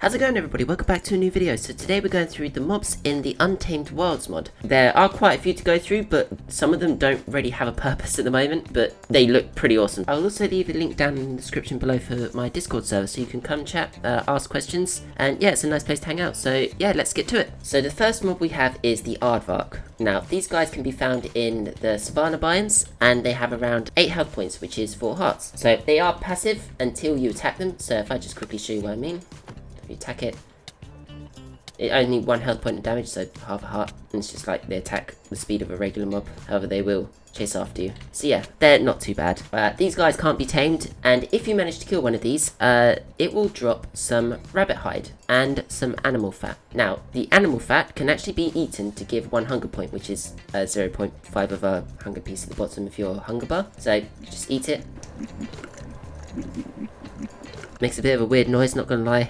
How's it going, everybody? Welcome back to a new video. So today we're going through the mobs in the Untamed WIlds mod. There are quite a few to go through, but some of them don't really have a purpose at the moment, but they look pretty awesome. I'll also leave a link down in the description below for my Discord server, so you can come chat, ask questions, and yeah, it's a nice place to hang out. So yeah, let's get to it. So the first mob we have is the Aardvark. Now, these guys can be found in the savanna biomes, and they have around 8 health points, which is 4 hearts. So they are passive until you attack them. So if I just quickly show you what I mean. If you attack it only 1 health point of damage, so half a heart, and it's just like they attack the speed of a regular mob. However, they will chase after you. So yeah, they're not too bad. These guys can't be tamed, and if you manage to kill one of these, it will drop some rabbit hide and some animal fat. Now, the animal fat can actually be eaten to give 1 hunger point, which is 0.5 of a hunger piece at the bottom of your hunger bar. So just eat it. Makes a bit of a weird noise, not gonna lie.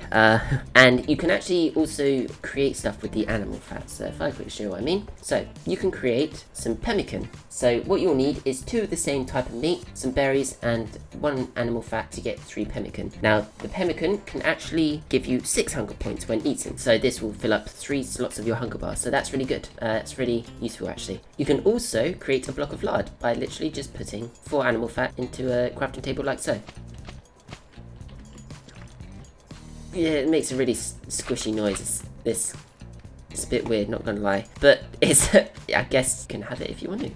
And you can actually also create stuff with the animal fat. So if I quickly show you what I mean. So you can create some pemmican. So what you'll need is 2 of the same type of meat, some berries, and 1 animal fat to get 3 pemmican. Now, the pemmican can actually give you 6 hunger points when eaten. So this will fill up 3 slots of your hunger bar. So that's really good. It's really useful, actually. You can also create a block of lard by literally just putting 4 animal fat into a crafting table like so. Yeah, it makes a really squishy noise. It's a bit weird, not gonna lie, but it's I guess you can have it if you want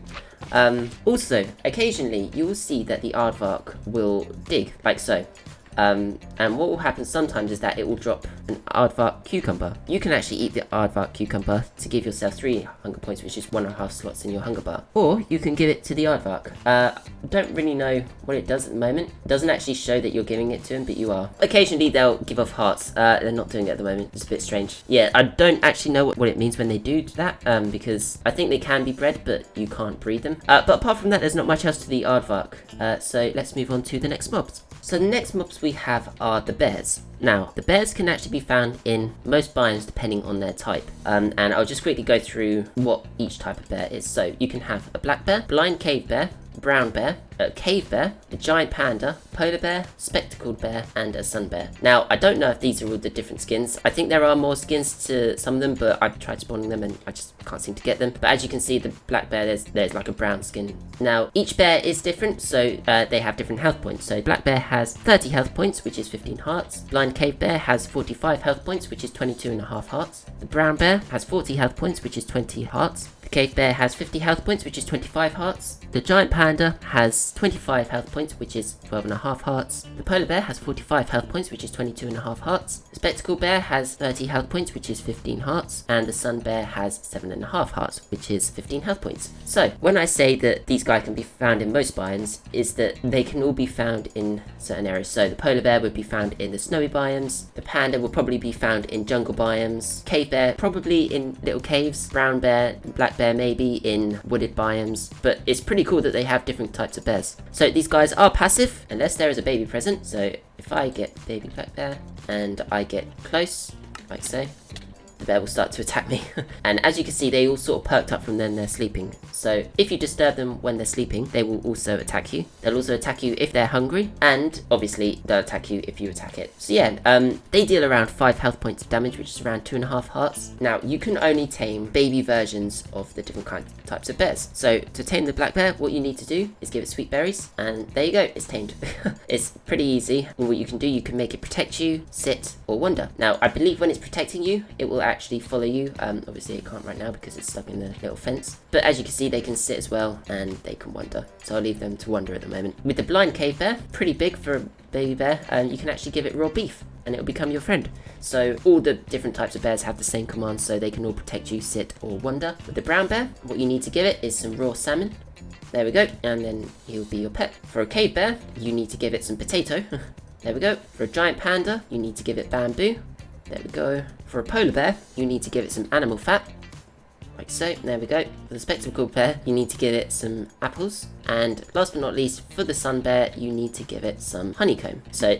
to. Also, occasionally you will see that the Aardvark will dig like so. And what will happen sometimes is that it will drop an Aardvark cucumber. You can actually eat the Aardvark cucumber to give yourself 3 hunger points, which is 1.5 slots in your hunger bar. Or you can give it to the Aardvark. Don't really know what it does at the moment. It doesn't actually show that you're giving it to him, but you are. Occasionally they'll give off hearts. They're not doing it at the moment. It's a bit strange. Yeah, I don't actually know what it means when they do that, because I think they can be bred, but you can't breed them. But apart from that, there's not much else to the Aardvark. So let's move on to the next mobs. So the next mobs we have are the bears. Now, the bears can actually be found in most biomes depending on their type. And I'll just quickly go through what each type of bear is. So you can have a black bear, blind cave bear, brown bear, a cave bear, a giant panda, polar bear, spectacled bear, and a sun bear. Now, I don't know if these are all the different skins. I think there are more skins to some of them, but I've tried spawning them and I just can't seem to get them. But as you can see, the black bear, there's like a brown skin. Now, each bear is different, so they have different health points. So black bear has 30 health points, which is 15 hearts. Blind cave bear has 45 health points, which is 22.5 hearts. The brown bear has 40 health points, which is 20 hearts. The cave bear has 50 health points, which is 25 hearts. The giant panda has 25 health points, which is 12.5 hearts. The polar bear has 45 health points, which is 22.5 hearts. The spectacled bear has 30 health points, which is 15 hearts. And the sun bear has 7.5 hearts, which is 15 health points. So, when I say that these guys can be found in most biomes, is that they can all be found in certain areas. So, the polar bear would be found in the snowy biomes. The panda will probably be found in jungle biomes. Cave bear, probably in little caves. Brown bear, black bear, maybe in wooded biomes. But it's pretty cool that they have different types of bears. So these guys are passive unless there is a baby present. So if I get baby black bear and I get close like so, the bear will start to attack me. And as you can see, they all sort of perked up from when they're sleeping. So if you disturb them when they're sleeping, they will also attack you. They'll also attack you if they're hungry, and obviously they'll attack you if you attack it. So yeah, they deal around 5 health points of damage, which is around 2.5 hearts. Now, you can only tame baby versions of the different types of bears. So to tame the black bear, what you need to do is give it sweet berries, and there you go, it's tamed. It's pretty easy. And what you can do, you can make it protect you, sit, or wander. Now, I believe when it's protecting you, it will actually follow you. Obviously it can't right now because it's stuck in the little fence, but as you can see, they can sit as well and they can wander, so I'll leave them to wander at the moment. With the blind cave bear, pretty big for a baby bear, you can actually give it raw beef and it'll become your friend. So all the different types of bears have the same commands, so they can all protect you, sit, or wander. With the brown bear, what you need to give it is some raw salmon. There we go, and then he'll be your pet. For a cave bear, you need to give it some potato. There we go. For a giant panda, you need to give it bamboo. There we go. For a polar bear, you need to give it some animal fat. Like so, there we go. For the spectacled bear, you need to give it some apples. And last but not least, for the sun bear, you need to give it some honeycomb. So,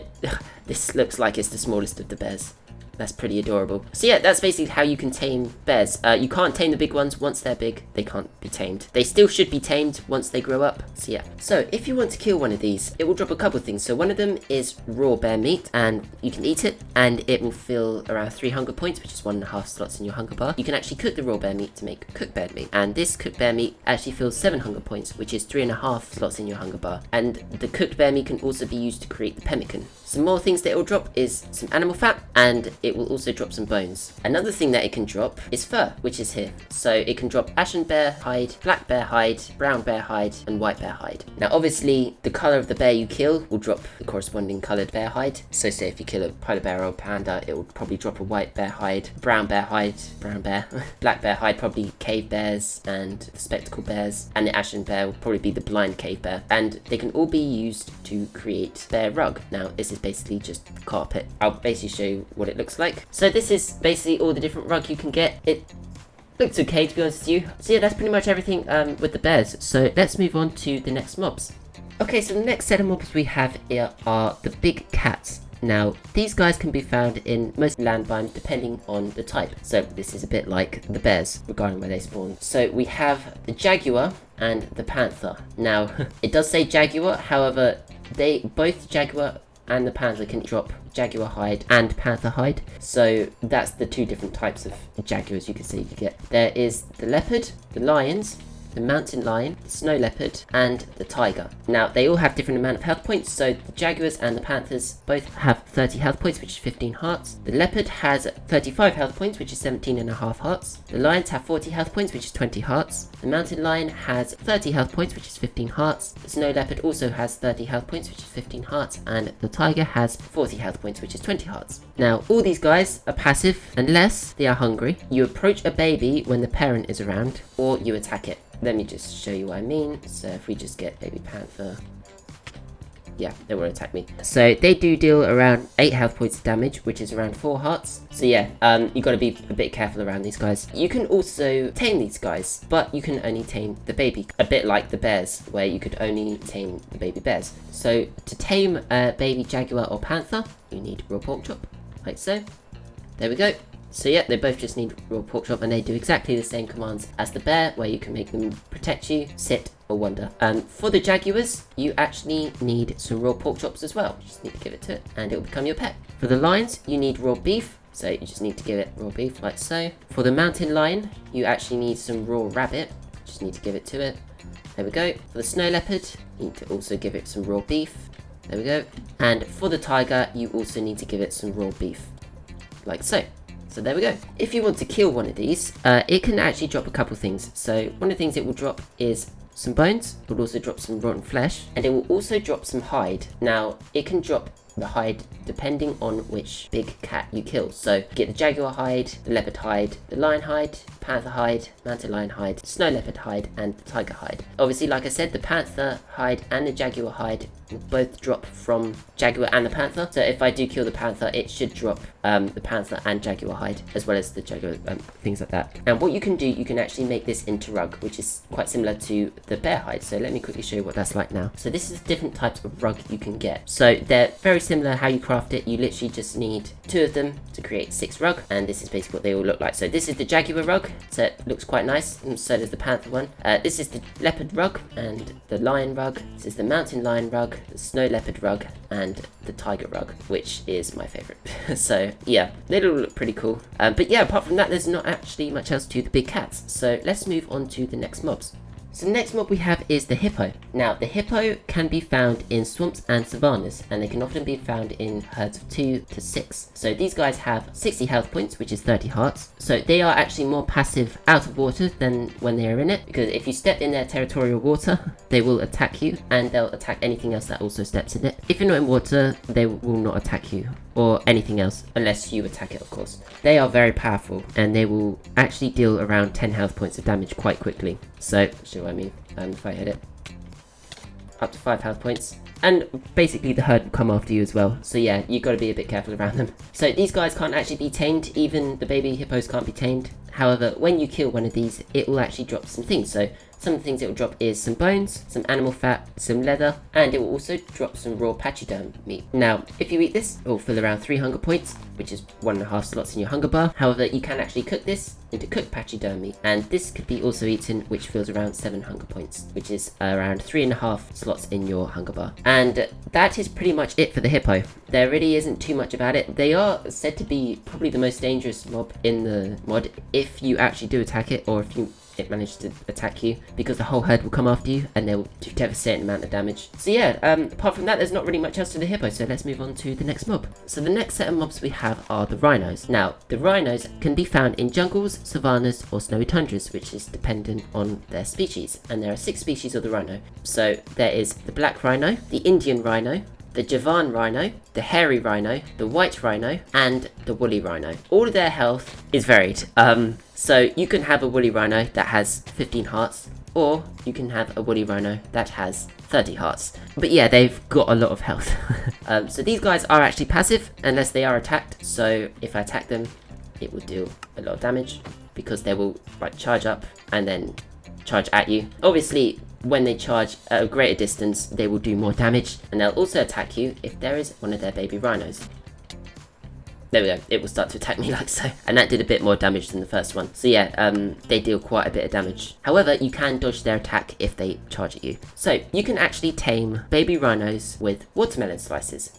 this looks like it's the smallest of the bears. That's pretty adorable. So yeah, that's basically how you can tame bears. You can't tame the big ones. Once they're big, they can't be tamed. They still should be tamed once they grow up. So yeah. So if you want to kill one of these, it will drop a couple of things. So one of them is raw bear meat, and you can eat it, and it will fill around 3 hunger points, which is 1.5 slots in your hunger bar. You can actually cook the raw bear meat to make cooked bear meat, and this cooked bear meat actually fills 7 hunger points, which is 3.5 slots in your hunger bar. And the cooked bear meat can also be used to create the pemmican. Some more things that it will drop is some animal fat, and it will also drop some bones. Another thing that it can drop is fur, which is here. So it can drop ashen bear hide, black bear hide, brown bear hide, and white bear hide. Now obviously the color of the bear you kill will drop the corresponding colored bear hide. So say if you kill a polar bear or a panda, it will probably drop a white bear hide, brown bear hide, brown bear, black bear hide, probably cave bears and the spectacle bears, and the ashen bear will probably be the blind cave bear. And they can all be used to create bear rug. Now this is basically just carpet. I'll basically show you what it looks like. So this is basically all the different rug you can get. It looks okay, to be honest with you. So yeah, that's pretty much everything with the bears. So let's move on to the next mobs. Okay, so the next set of mobs we have here are the big cats. Now, these guys can be found in most land biomes depending on the type. So this is a bit like the bears regarding where they spawn. So we have the jaguar and the panther. Now, it does say jaguar, however, both jaguar and the panther can drop jaguar hide and panther hide. So that's the 2 different types of jaguars you can see you get. There is the leopard, the lions, the mountain lion, the snow leopard, and the tiger. Now, they all have different amount of health points, so the jaguars and the panthers both have 30 health points, which is 15 hearts. The leopard has 35 health points, which is 17.5 hearts. The lions have 40 health points, which is 20 hearts. The mountain lion has 30 health points, which is 15 hearts. The snow leopard also has 30 health points, which is 15 hearts. And the tiger has 40 health points, which is 20 hearts. Now, all these guys are passive unless they are hungry. You approach a baby when the parent is around, or you attack it. Let me just show you what I mean. So if we just get baby panther, yeah, they won't attack me. So they do deal around 8 health points of damage, which is around 4 hearts. So yeah, you got to be a bit careful around these guys. You can also tame these guys, but you can only tame the baby, a bit like the bears, where you could only tame the baby bears. So to tame a baby jaguar or panther, you need raw pork chop, like so. There we go. So yeah, they both just need raw pork chop, and they do exactly the same commands as the bear, where you can make them protect you, sit, or wander. For the jaguars, you actually need some raw pork chops as well. You just need to give it to it, and it will become your pet. For the lions, you need raw beef, so you just need to give it raw beef, like so. For the mountain lion, you actually need some raw rabbit. Just need to give it to it. There we go. For the snow leopard, you need to also give it some raw beef. There we go. And for the tiger, you also need to give it some raw beef, like so. So there we go. If you want to kill one of these, it can actually drop a couple things. So one of the things it will drop is some bones. It will also drop some rotten flesh, and it will also drop some hide. Now, it can drop the hide depending on which big cat you kill. So get the jaguar hide, the leopard hide, the lion hide, panther hide, mountain lion hide, snow leopard hide, and the tiger hide. Obviously, like I said, the panther hide and the jaguar hide will both drop from jaguar and the panther. So if I do kill the panther, it should drop the panther and jaguar hide, as well as the jaguar, things like that. And what you can do, you can actually make this into rug, which is quite similar to the bear hide. So let me quickly show you what that's like now. So this is different types of rug you can get. So they're very similar how you craft it. You literally just need 2 of them to create 6 rug, and this is basically what they all look like. So this is the jaguar rug, so it looks quite nice, and so does the panther one. This is the leopard rug and the lion rug. This is the mountain lion rug, the snow leopard rug, and the tiger rug, which is my favorite. So yeah, they all look pretty cool. But yeah, apart from that, there's not actually much else to the big cats. So let's move on to the next mobs. So the next mob we have is the hippo. Now, the hippo can be found in swamps and savannas, and they can often be found in herds of 2 to 6. So these guys have 60 health points, which is 30 hearts. So they are actually more passive out of water than when they are in it, because if you step in their territorial water, they will attack you, and they'll attack anything else that also steps in it. If you're not in water, they will not attack you, or anything else, unless you attack it, of course. They are very powerful, and they will actually deal around 10 health points of damage quite quickly. So, see what I mean? If I hit it, up to 5 health points. And basically the herd will come after you as well. So yeah, you've got to be a bit careful around them. So these guys can't actually be tamed. Even the baby hippos can't be tamed. However, when you kill one of these, it will actually drop some things. So Some of the things it will drop is some bones, some animal fat, some leather, and it will also drop some raw pachyderm meat. Now, if you eat this, it will fill around 3 hunger points, which is 1.5 slots in your hunger bar. However, you can actually cook this into cooked pachyderm meat, and this could be also eaten, which fills around 7 hunger points, which is around 3.5 slots in your hunger bar. And that is pretty much it for the hippo. There really isn't too much about it. They are said to be probably the most dangerous mob in the mod if you actually do attack it, or if it managed to attack you, because the whole herd will come after you and they'll do a devastating amount of damage. So yeah, apart from that, there's not really much else to the hippo, so let's move on to the next mob. So the next set of mobs we have are the rhinos. Now, the rhinos can be found in jungles, savannas, or snowy tundras, which is dependent on their species. And there are 6 species of the rhino. So there is the black rhino, the Indian rhino, the Javan rhino, the hairy rhino, the white rhino, and the woolly rhino. All of their health is varied. So you can have a woolly rhino that has 15 hearts, or you can have a woolly rhino that has 30 hearts. But yeah, they've got a lot of health. So these guys are actually passive unless they are attacked. So if I attack them, it will do a lot of damage because they will like charge up and then charge at you. Obviously, when they charge at a greater distance, they will do more damage, and they'll also attack you if there is one of their baby rhinos. There we go, it will start to attack me like so, and that did a bit more damage than the first one. So yeah, they deal quite a bit of damage. However, you can dodge their attack if they charge at you. So you can actually tame baby rhinos with watermelon slices,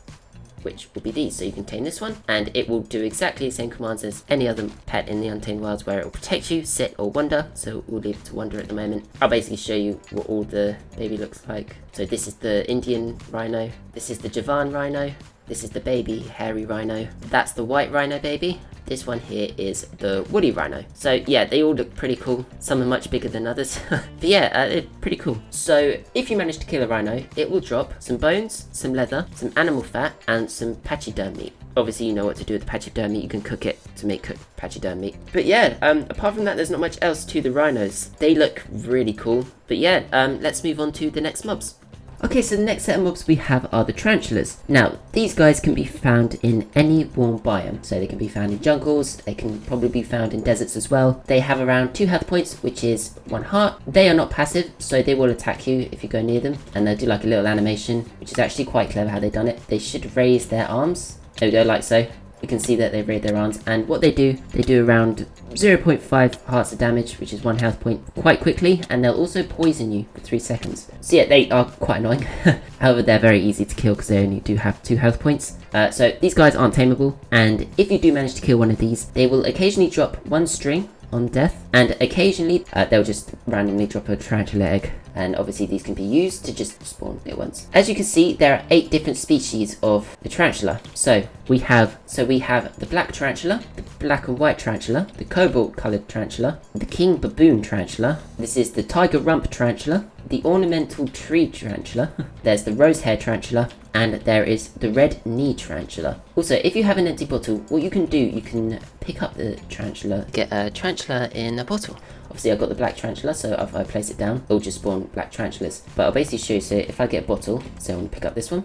which will be these. So you can tame this one, and it will do exactly the same commands as any other pet in the Untamed Wilds, where it will protect you, sit, or wander. So we'll leave it to wander at the moment. I'll basically show you what all the baby looks like. So this is the Indian rhino, this is the Javan rhino, this is the baby hairy rhino, that's the white rhino baby, this one here is the woolly rhino. So yeah, they all look pretty cool. Some are much bigger than others. But yeah, they're pretty cool. So if you manage to kill a rhino, it will drop some bones, some leather, some animal fat, and some pachyderm meat. Obviously, you know what to do with the pachyderm meat. You can cook it to make cooked pachyderm meat. But yeah, apart from that, there's not much else to the rhinos. They look really cool. But yeah, let's move on to the next mobs. Okay, so the next set of mobs we have are the tarantulas. Now, these guys can be found in any warm biome. So they can be found in jungles, they can probably be found in deserts as well. They have around 2 health points, which is 1 heart. They are not passive, so they will attack you if you go near them. And they'll do like a little animation, which is actually quite clever how they've done it. They should raise their arms. There we go, like so. You can see that they've raised their arms, and what they do around 0.5 hearts of damage, which is 1 health point, quite quickly, and they'll also poison you for 3 seconds. So yeah, they are quite annoying. However, they're very easy to kill because they only do have 2 health points. So these guys aren't tameable, and if you do manage to kill one of these, they will occasionally drop 1 string on death, and occasionally they'll just randomly drop a tarantula egg. And obviously these can be used to just spawn at once. As you can see, there are 8 different species of the tarantula. So we have the black tarantula, the black and white tarantula, the cobalt coloured tarantula, the king baboon tarantula, this is the tiger rump tarantula, the ornamental tree tarantula, there's the rose hair tarantula, and there is the red knee tarantula. Also, if you have an empty bottle, what you can do, you can pick up the tarantula, get a tarantula in a bottle. Obviously I've got the black tarantula, so if I place it down, it'll just spawn black tarantulas. But I'll basically show you, so if I get a bottle, so I want to pick up this one,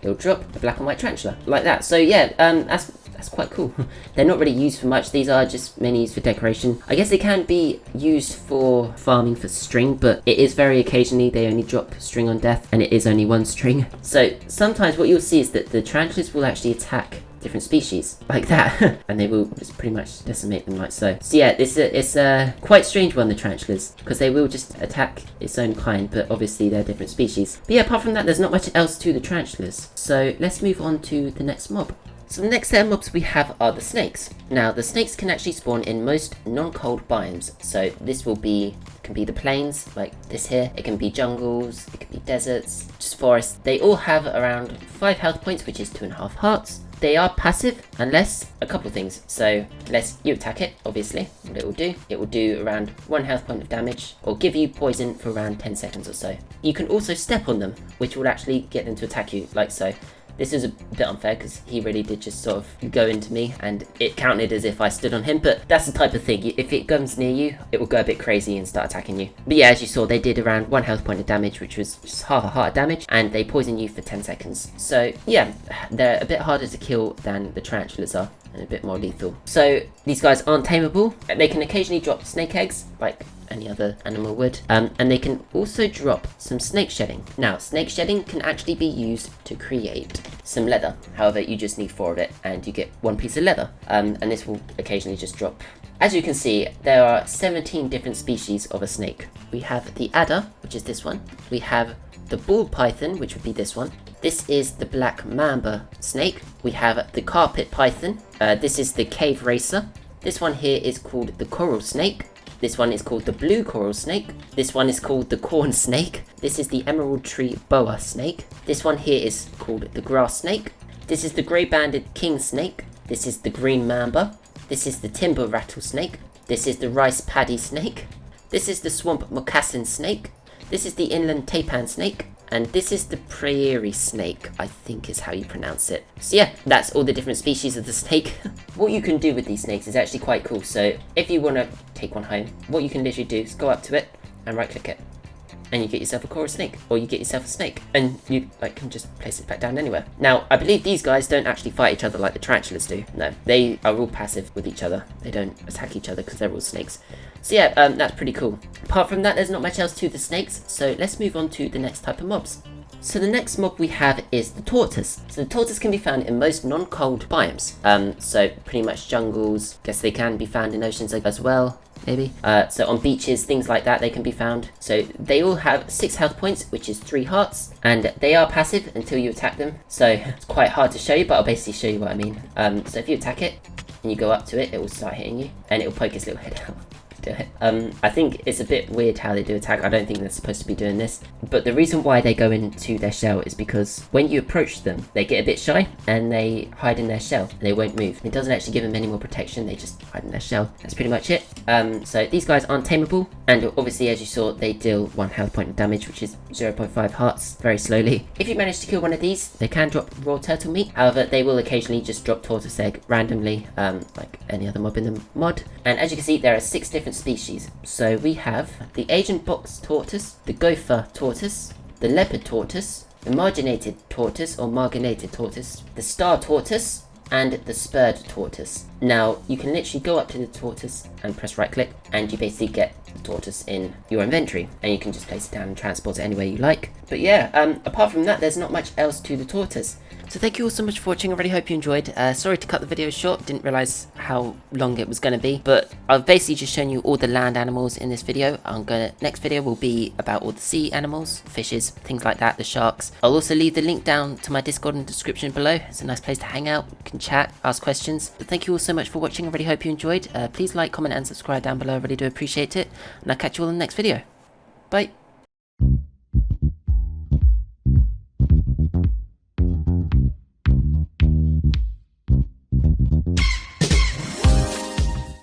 it'll drop a black and white tarantula, like that. So yeah, that's quite cool. They're not really used for much, these are just mainly used for decoration. I guess they can be used for farming for string, but it is very occasionally they only drop string on death, and it is only 1 string. So sometimes what you'll see is that the tarantulas will actually attack different species like that and they will just pretty much decimate them like so. So yeah, it's a quite strange one, the tarantulas, because they will just attack its own kind, but obviously they're different species. But yeah, apart from that, there's not much else to the tarantulas. So let's move on to the next mob. So the next set of mobs we have are the snakes. Now, the snakes can actually spawn in most non-cold biomes. So this can be the plains, like this here. It can be jungles, it can be deserts, just forests. They all have around 5 health points, which is 2.5 hearts. They are passive unless a couple of things. So unless you attack it, obviously, what it will do around 1 health point of damage, or give you poison for around 10 seconds or so. You can also step on them, which will actually get them to attack you, like so. This is a bit unfair because he really did just sort of go into me and it counted as if I stood on him, but that's the type of thing. If it comes near you, it will go a bit crazy and start attacking you. But yeah, as you saw, they did around 1 health point of damage, which was just half a heart of damage, and they poison you for 10 seconds. So yeah, they're a bit harder to kill than the tarantulas are. and a bit more lethal. So these guys aren't tameable. They can occasionally drop snake eggs, like any other animal would, and they can also drop some snake shedding. Now, snake shedding can actually be used to create some leather. However, you just need 4 of it, and you get 1 piece of leather, and this will occasionally just drop. As you can see, there are 17 different species of a snake. We have the adder, which is this one. We have the ball python, which would be this one. This is the black mamba snake. We have the carpet python. This is the cave racer. This one here is called the coral snake. This one is called the blue coral snake. This one is called the corn snake. This is the emerald tree boa snake. This one here is called the grass snake. This is the grey banded king snake. This is the green mamba. This is the timber rattlesnake. This is the rice paddy snake. This is the swamp moccasin snake. This is the inland taipan snake. And this is the prairie snake, I think is how you pronounce it. So yeah, that's all the different species of the snake. What you can do with these snakes is actually quite cool. So if you want to take one home, what you can literally do is go up to it and right click it. And you get yourself a coral snake, or you get yourself a snake, and you can just place it back down anywhere. Now, I believe these guys don't actually fight each other like the tarantulas do. No, they are all passive with each other. They don't attack each other because they're all snakes. So yeah, that's pretty cool. Apart from that, there's not much else to the snakes, so let's move on to the next type of mobs. So the next mob we have is the tortoise. So the tortoise can be found in most non-cold biomes. So pretty much jungles. Guess they can be found in oceans as well, maybe. So on beaches, things like that, they can be found. So they all have 6 health points, which is 3 hearts, and they are passive until you attack them. So it's quite hard to show you, but I'll basically show you what I mean. So if you attack it and you go up to it, it will start hitting you, and it will poke its little head out. I think it's a bit weird how they do attack. I don't think they're supposed to be doing this, but the reason why they go into their shell is because when you approach them, they get a bit shy and they hide in their shell and they won't move. It doesn't actually give them any more protection, they just hide in their shell. That's pretty much it. So these guys aren't tameable, and obviously, as you saw, they deal 1 health point of damage, which is 0.5 hearts, very slowly. If you manage to kill one of these, they can drop raw turtle meat. However, they will occasionally just drop tortoise egg randomly, like any other mob in the mod. And as you can see, there are 6 different species. So we have the Asian box tortoise, the gopher tortoise, the leopard tortoise, the marginated tortoise or marginated tortoise, the star tortoise, and the spurred tortoise. Now, you can literally go up to the tortoise and press right click, and you basically get the tortoise in your inventory, and you can just place it down and transport it anywhere you like. But yeah, apart from that, there's not much else to the tortoise. So thank you all so much for watching. I really hope you enjoyed. Sorry to cut the video short, didn't realise how long it was going to be, but I've basically just shown you all the land animals in this video. Next video will be about all the sea animals, fishes, things like that, the sharks. I'll also leave the link down to my Discord in the description below. It's a nice place to hang out, you can chat, ask questions. But thank you all so much for watching. I really hope you enjoyed. Please like, comment and subscribe down below. I really do appreciate it, and I'll catch you all in the next video. Bye.